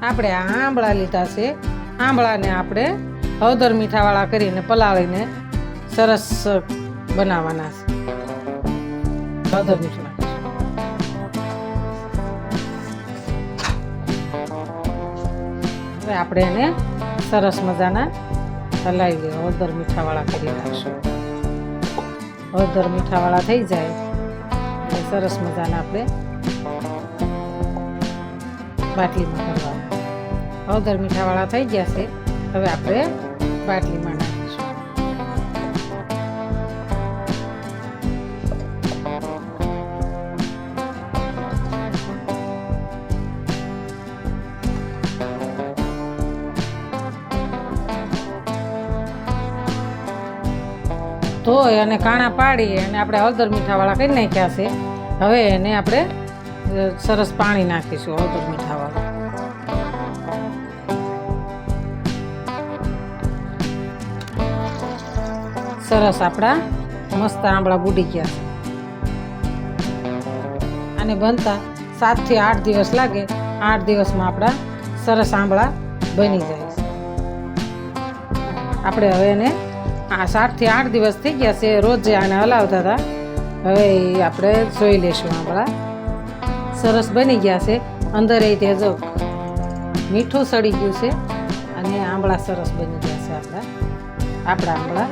આપણે આ આંબળા લીધા છે. આંબળાને આપણે હળદર મીઠાવાળા કરીને પલાળીને સરસ બનાવવાના છે. હળદર મીઠું હવે આપણે એને સરસ મજાના હલાવી લઈએ. હળદર મીઠાવાળા કરી નાખશું. હળદર મીઠાવાળા થઈ જાય એટલે સરસ મજાના આપણે બાટલીમાં ભરવાના. હળદર મીઠાવાળા થઈ ગયા છે. હવે આપણે બાટલીમાં નાખીશું. ધોઈ અને કાણા પાડી અને આપણે હળદર મીઠાવાળા કરી નાખ્યા છે. હવે એને આપણે સરસ પાણી નાખીશું. હળદર મીઠાવાળું સરસ આપણા મસ્ત આંબળા બુડી ગયા છે. આને બનતા 7 થી 8 દિવસ લાગે. 8 દિવસમાં આપણા સરસ આંબળા બની જાય છે. આપણે હવે એને 7 થી 8 દિવસ થઈ ગયા છે. રોજ આને હલાવતા હતા. હવે આપણે જોઈ લઈશું. આંબળા સરસ બની ગયા છે. અંદર એ તે જો મીઠું સડી ગયું છે અને આંબળા સરસ બની ગયા છે. આપણા આંબળા